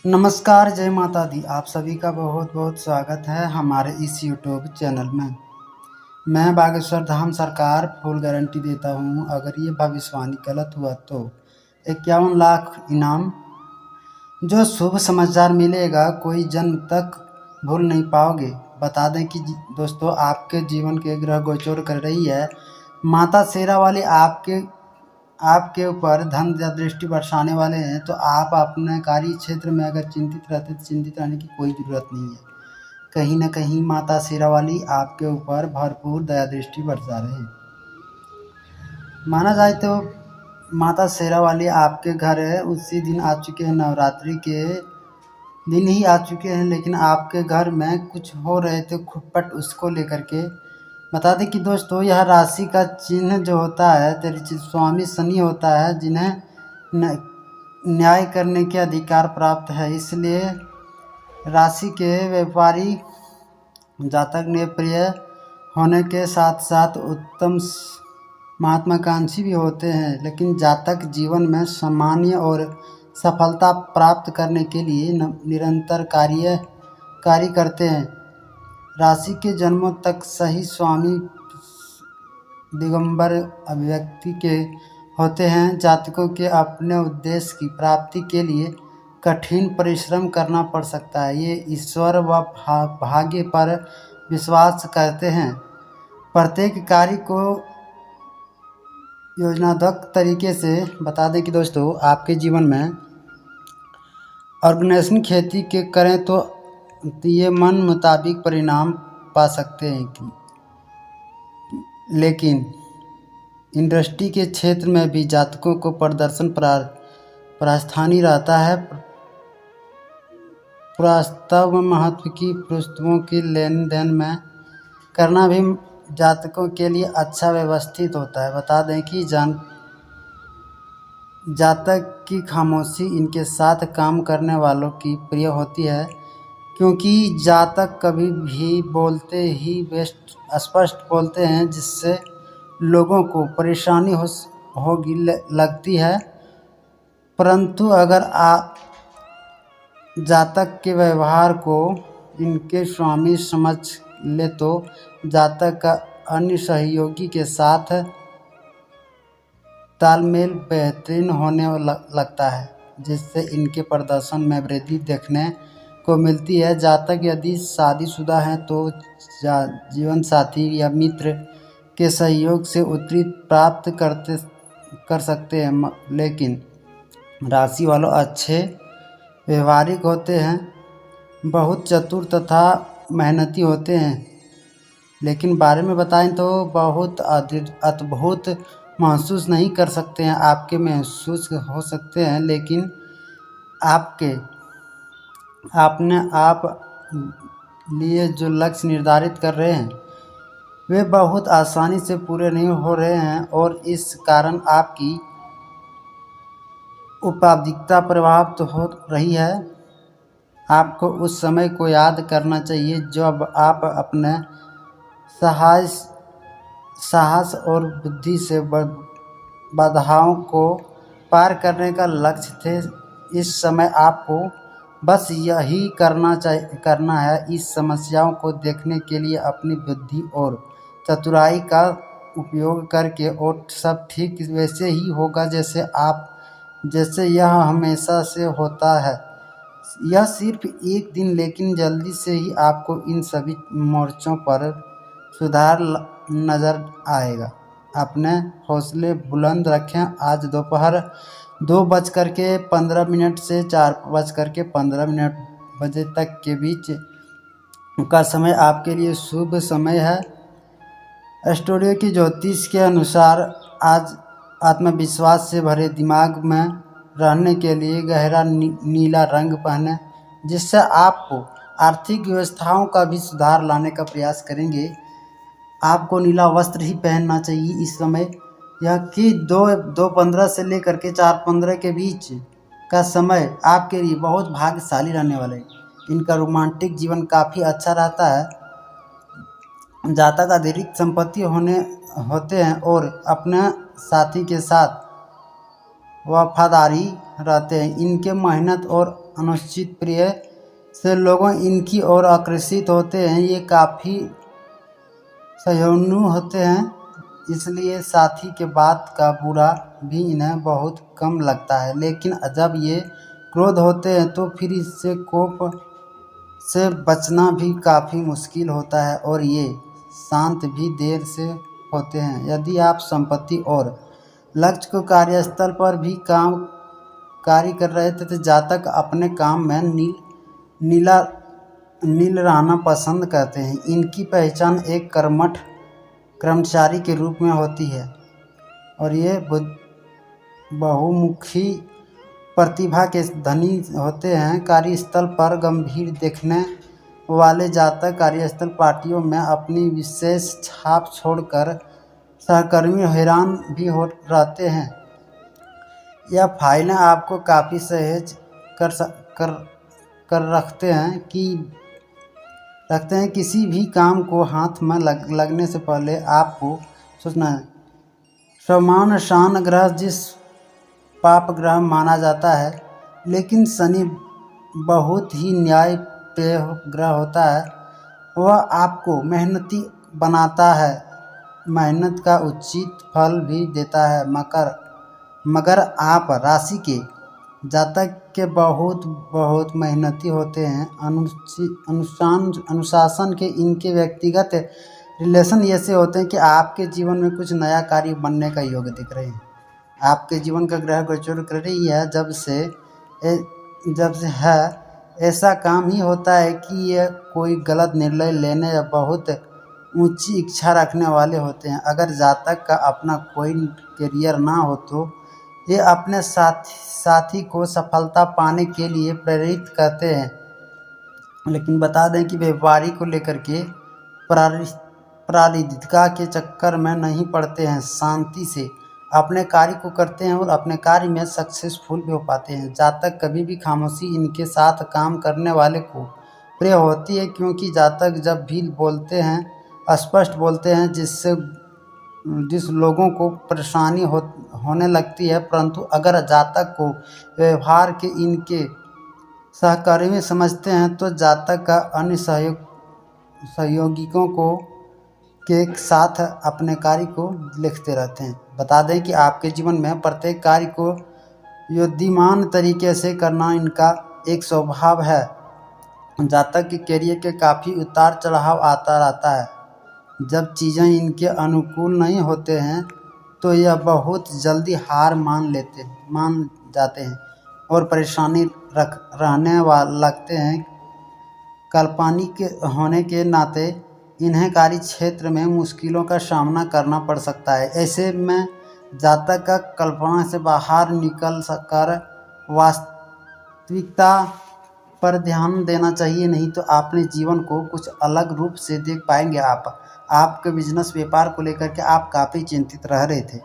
नमस्कार, जय माता दी। आप सभी का बहुत बहुत स्वागत है हमारे इस यूट्यूब चैनल में। मैं बागेश्वर धाम सरकार फुल गारंटी देता हूँ। अगर ये भविष्यवाणी गलत हुआ तो 51 लाख इनाम। जो शुभ समाचार मिलेगा कोई जन्म तक भूल नहीं पाओगे। बता दें कि दोस्तों, आपके जीवन के ग्रह गोचर कर रही है माता शेरा वाली आपके ऊपर धन या दृष्टि बरसाने वाले हैं। तो आप अपने कार्य क्षेत्र में अगर चिंतित रहते तो चिंतित रहने की कोई ज़रूरत नहीं है। कहीं ना कहीं माता शेरा वाली आपके ऊपर भरपूर दया दृष्टि बरसा रहे हैं। माना जाए तो माता शेरा वाली आपके घर है उसी दिन आ चुके हैं, नवरात्रि के दिन ही आ चुके हैं। लेकिन आपके घर में कुछ हो रहे थे खुटपट, उसको लेकर के बता दें कि दोस्तों, यह राशि का चिन्ह जो होता है तेरी स्वामी शनि होता है, जिन्हें न्याय करने के अधिकार प्राप्त है। इसलिए राशि के व्यापारी जातक ने प्रिय होने के साथ साथ उत्तम महत्वाकांक्षी भी होते हैं। लेकिन जातक जीवन में सामान्य और सफलता प्राप्त करने के लिए निरंतर कार्य करते हैं। राशि के जन्मों तक सही स्वामी दिगंबर अभिव्यक्ति के होते हैं। जातकों के अपने उद्देश्य की प्राप्ति के लिए कठिन परिश्रम करना पड़ सकता है। ये ईश्वर व भाग्य पर विश्वास करते हैं। प्रत्येक कार्य को योजनाबद्ध तरीके से बता दें कि दोस्तों, आपके जीवन में ऑर्गेनाइजेशन खेती के करें तो ये मन मुताबिक परिणाम पा सकते हैं। लेकिन इंडस्ट्री के क्षेत्र में भी जातकों को प्रदर्शन प्रास्थानी रहता है। प्रस्ताव में महत्व की पुस्तकों की लेन देन में करना भी जातकों के लिए अच्छा व्यवस्थित होता है। बता दें कि जातक की खामोशी इनके साथ काम करने वालों की प्रिय होती है, क्योंकि जातक कभी भी बोलते ही स्पष्ट बोलते हैं, जिससे लोगों को परेशानी होगी लगती है। परंतु अगर आप जातक के व्यवहार को इनके स्वामी समझ ले तो जातक का अन्य सहयोगी के साथ तालमेल बेहतरीन होने लगता है, जिससे इनके प्रदर्शन में वृद्धि देखने को मिलती है। जातक यदि शादीशुदा हैं तो जीवन साथी या मित्र के सहयोग से उन्नति प्राप्त कर सकते हैं। लेकिन राशि वालों अच्छे व्यवहारिक होते हैं, बहुत चतुर तथा मेहनती होते हैं। लेकिन बारे में बताएं तो बहुत अद्भुत महसूस नहीं कर सकते हैं। आपके महसूस हो सकते हैं, लेकिन आपने आप लिए जो लक्ष्य निर्धारित कर रहे हैं वे बहुत आसानी से पूरे नहीं हो रहे हैं, और इस कारण आपकी उपलब्धिता प्रभावित हो रही है। आपको उस समय को याद करना चाहिए जब आप अपने साहस और बुद्धि से बाधाओं को पार करने का लक्ष्य थे। इस समय आपको बस यही करना है। इस समस्याओं को देखने के लिए अपनी बुद्धि और चतुराई का उपयोग करके, और सब ठीक वैसे ही होगा जैसे यह हमेशा से होता है। यह सिर्फ एक दिन, लेकिन जल्दी से ही आपको इन सभी मोर्चों पर सुधार नज़र आएगा। अपने हौसले बुलंद रखें। आज दोपहर 2:15 से 4:15 बजे तक के बीच का समय आपके लिए शुभ समय है। स्टूडियो की ज्योतिष के अनुसार आज आत्मविश्वास से भरे दिमाग में रहने के लिए गहरा नीला रंग पहने, जिससे आपको आर्थिक व्यवस्थाओं का भी सुधार लाने का प्रयास करेंगे। आपको नीला वस्त्र ही पहनना चाहिए इस समय। यह कि 2:15 से लेकर के 4:15 के बीच का समय आपके लिए बहुत भाग्यशाली रहने वाला है। इनका रोमांटिक जीवन काफ़ी अच्छा रहता है। जातक अतिरिक्त संपत्ति होते हैं और अपने साथी के साथ वफादारी रहते हैं। इनके मेहनत और अनुचित प्रिय से लोगों इनकी ओर आकर्षित होते हैं। ये काफ़ी सहिष्णु होते हैं, इसलिए साथी के बात का बुरा भी इन्हें बहुत कम लगता है। लेकिन जब ये क्रोध होते हैं तो फिर इससे कोप से बचना भी काफ़ी मुश्किल होता है और ये शांत भी देर से होते हैं। यदि आप संपत्ति और लक्ष्य को कार्यस्थल पर भी कार्य कर रहे थे तो जातक अपने काम में नील रहना पसंद करते हैं। इनकी पहचान एक कर्मठ कर्मचारी के रूप में होती है और ये बहुमुखी प्रतिभा के धनी होते हैं। कार्यस्थल पर गंभीर देखने वाले जातक कार्यस्थल पार्टियों में अपनी विशेष छाप छोड़कर सहकर्मी हैरान भी हो रहते हैं। यह फाइलें आपको काफ़ी सहज कर रखते हैं। किसी भी काम को हाथ में लगने से पहले आपको सोचना है। समान शान ग्रह जिस पाप ग्रह माना जाता है, लेकिन शनि बहुत ही न्यायप्रिय ग्रह होता है। वह आपको मेहनती बनाता है, मेहनत का उचित फल भी देता है। मगर आप राशि के जातक के बहुत मेहनती होते हैं। अनुशासन के इनके व्यक्तिगत रिलेशन ऐसे होते हैं कि आपके जीवन में कुछ नया कार्य बनने का योग दिख रहे हैं। आपके जीवन का ग्रह गोचर कर रही है जब से है ऐसा काम ही होता है कि ये कोई गलत निर्णय लेने या बहुत ऊंची इच्छा रखने वाले होते हैं। अगर जातक का अपना कोई करियर ना हो तो ये अपने साथी को सफलता पाने के लिए प्रेरित करते हैं। लेकिन बता दें कि व्यापारी को लेकर के प्रारिधिका के चक्कर में नहीं पड़ते हैं, शांति से अपने कार्य को करते हैं और अपने कार्य में सक्सेसफुल भी हो पाते हैं। जातक कभी भी खामोशी इनके साथ काम करने वाले को प्रिय होती है, क्योंकि जातक जब भी बोलते हैं स्पष्ट बोलते हैं, जिस लोगों को परेशानी होने लगती है। परंतु अगर जातक को व्यवहार के इनके सहकर्मी समझते हैं तो जातक का अन्य सहयोगियों के साथ अपने कार्य को लिखते रहते हैं। बता दें कि आपके जीवन में प्रत्येक कार्य को युद्धिमान तरीके से करना इनका एक स्वभाव है। जातक के करियर के काफ़ी उतार चढ़ाव आता रहता है। जब चीज़ें इनके अनुकूल नहीं होते हैं तो यह बहुत जल्दी हार मान जाते हैं और परेशानी रहने लगते हैं। काल्पनिक होने के नाते इन्हें कार्य क्षेत्र में मुश्किलों का सामना करना पड़ सकता है। ऐसे में जातक का कल्पना से बाहर निकल कर वास्तविकता पर ध्यान देना चाहिए, नहीं तो अपने जीवन को कुछ अलग रूप से देख पाएंगे। आपके बिजनेस व्यापार को लेकर के आप काफ़ी चिंतित रह रहे थे,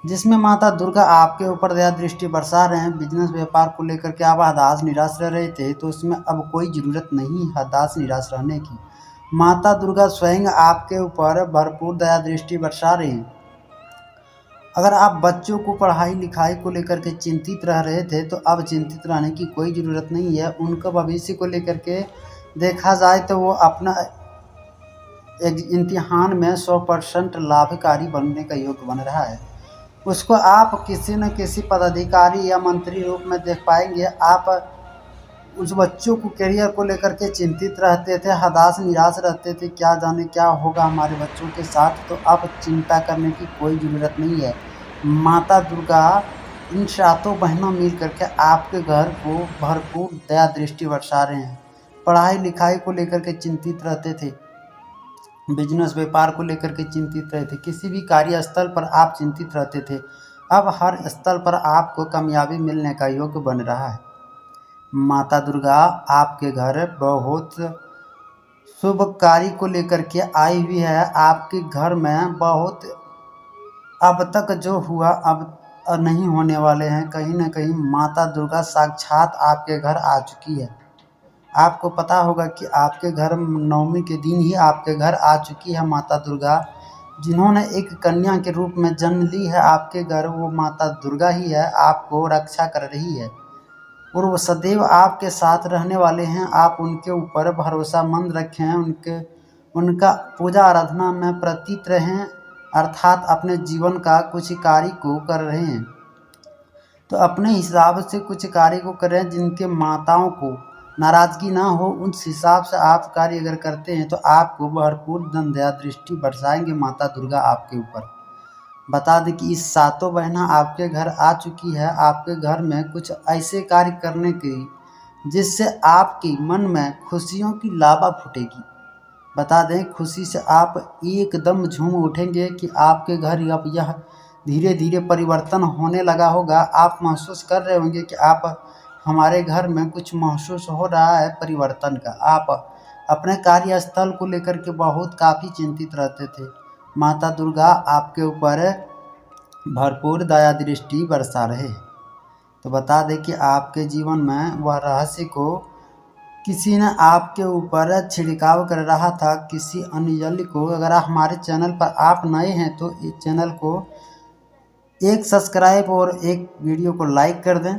जिसमें माता दुर्गा आपके ऊपर दया दृष्टि बरसा रहे हैं। बिजनेस व्यापार को लेकर के आप हताश निराश रह रहे थे, तो उसमें अब कोई ज़रूरत नहीं हताश निराश रहने की। माता दुर्गा स्वयं आपके ऊपर भरपूर दया दृष्टि बरसा रही हैं। अगर आप बच्चों को पढ़ाई लिखाई को लेकर के चिंतित रह रहे थे तो अब चिंतित रहने की कोई ज़रूरत नहीं है। उनका भविष्य को लेकर के देखा जाए तो वो अपना इम्तिहान में 100% लाभकारी बनने का योग बन रहा है। उसको आप किसी न किसी पदाधिकारी या मंत्री रूप में देख पाएंगे। आप उस बच्चों को करियर को लेकर के चिंतित रहते थे, हताश निराश रहते थे, क्या जाने क्या होगा हमारे बच्चों के साथ। तो अब चिंता करने की कोई ज़रूरत नहीं है। माता दुर्गा इन सातों बहनों मिल करके आपके घर को भरपूर दया दृष्टि बरसा रहे हैं। पढ़ाई लिखाई को लेकर के चिंतित रहते थे, बिजनेस व्यापार को लेकर के चिंतित रहते, किसी भी कार्यस्थल पर आप चिंतित रहते थे, अब हर स्थल पर आपको कामयाबी मिलने का योग बन रहा है। माता दुर्गा आपके घर बहुत शुभ कार्य को लेकर के आई हुई है। आपके घर में बहुत अब तक जो हुआ अब नहीं होने वाले हैं। कहीं ना कहीं माता दुर्गा साक्षात आपके घर आ चुकी है। आपको पता होगा कि आपके घर नवमी के दिन ही आपके घर आ चुकी है माता दुर्गा। जिन्होंने एक कन्या के रूप में जन्म ली है आपके घर, वो माता दुर्गा ही है, आपको रक्षा कर रही है और वो सदैव आपके साथ रहने वाले हैं। आप उनके ऊपर भरोसामंद रखें, उनका पूजा आराधना में प्रतीत रहें, अर्थात अपने जीवन का कुछ कार्य को कर रहे हैं तो अपने हिसाब से कुछ कार्य को करें जिनके माताओं को नाराज़गी ना हो। उस हिसाब से आप कार्य अगर करते हैं तो आपको भरपूर धन दया दृष्टि बरसाएंगे माता दुर्गा आपके ऊपर। बता दें कि इस सातों बहना आपके घर आ चुकी है, आपके घर में कुछ ऐसे कार्य करने की जिससे आपके मन में खुशियों की लावा फूटेगी। बता दें खुशी से आप एकदम झूम उठेंगे कि आपके घर अब यह धीरे धीरे परिवर्तन होने लगा होगा। आप महसूस कर रहे होंगे कि आप हमारे घर में कुछ महसूस हो रहा है परिवर्तन का। आप अपने कार्यस्थल को लेकर के बहुत काफ़ी चिंतित रहते थे। माता दुर्गा आपके ऊपर भरपूर दया दृष्टि बरसा रहे। तो बता दें कि आपके जीवन में वह रहस्य को किसी ने आपके ऊपर छिड़काव कर रहा था, किसी अन्य जल को। अगर आप हमारे चैनल पर आप नए हैं तो इस चैनल को एक सब्सक्राइब और एक वीडियो को लाइक कर दें।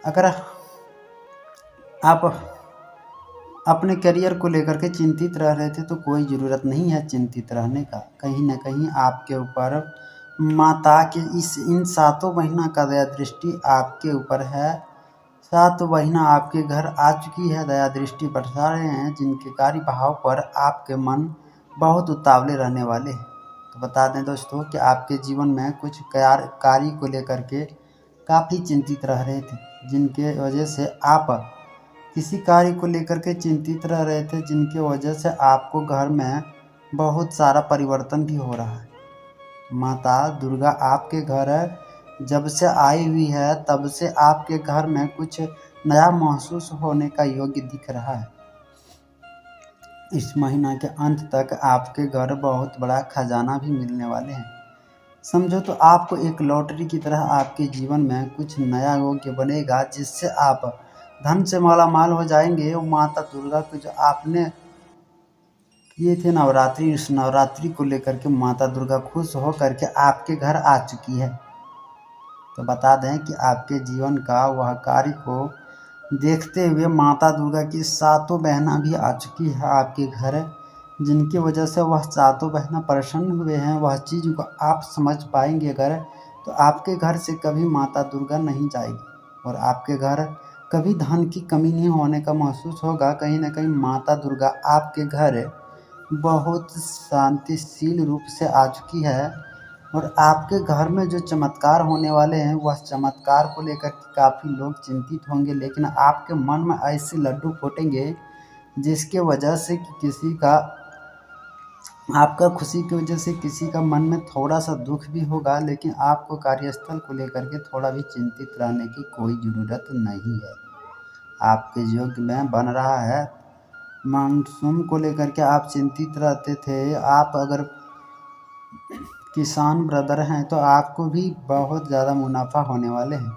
अगर आप अपने करियर को लेकर के चिंतित रह रहे थे तो कोई ज़रूरत नहीं है चिंतित रहने का। कहीं ना कहीं आपके ऊपर माता के इन सातों महीना का दया दृष्टि आपके ऊपर है। सातों महीना आपके घर आ चुकी है, दया दृष्टि बरसा रहे हैं, जिनके कार्य भाव पर आपके मन बहुत उतावले रहने वाले हैं। तो बता दें दोस्तों कि आपके जीवन में कुछ कार्य को लेकर के काफ़ी चिंतित रह रहे थे, जिनके वजह से आप किसी कार्य को लेकर के चिंतित रह रहे थे, जिनके वजह से आपको घर में बहुत सारा परिवर्तन भी हो रहा है। माता दुर्गा आपके घर जब से आई हुई है तब से आपके घर में कुछ नया महसूस होने का योग्य दिख रहा है। इस महीना के अंत तक आपके घर बहुत बड़ा खजाना भी मिलने वाले हैं। समझो तो आपको एक लॉटरी की तरह आपके जीवन में कुछ नया योग्य बनेगा, जिससे आप धन से मालामाल हो जाएंगे। वो माता दुर्गा को जो आपने किए थे नवरात्रि, उस नवरात्रि को लेकर के माता दुर्गा खुश हो करके आपके घर आ चुकी है। तो बता दें कि आपके जीवन का वह कार्य को देखते हुए माता दुर्गा की सातों बहना भी आ चुकी है आपके घर, जिनकी वजह से वह सातों बहना प्रसन्न हुए हैं। वह चीज़ को आप समझ पाएंगे अगर, तो आपके घर से कभी माता दुर्गा नहीं जाएगी और आपके घर कभी धन की कमी नहीं होने का महसूस होगा। कहीं ना कहीं माता दुर्गा आपके घर बहुत शांतिशील रूप से आ चुकी है और आपके घर में जो चमत्कार होने वाले हैं वह चमत्कार को लेकर के काफ़ी लोग चिंतित होंगे, लेकिन आपके मन में ऐसे लड्डू फूटेंगे जिसके वजह से कि किसी का आपका खुशी की वजह से किसी का मन में थोड़ा सा दुख भी होगा, लेकिन आपको कार्यस्थल को लेकर के थोड़ा भी चिंतित रहने की कोई ज़रूरत नहीं है। आपके योग में बन रहा है। मानसून को लेकर के आप चिंतित रहते थे। आप अगर किसान ब्रदर हैं तो आपको भी बहुत ज़्यादा मुनाफा होने वाले हैं।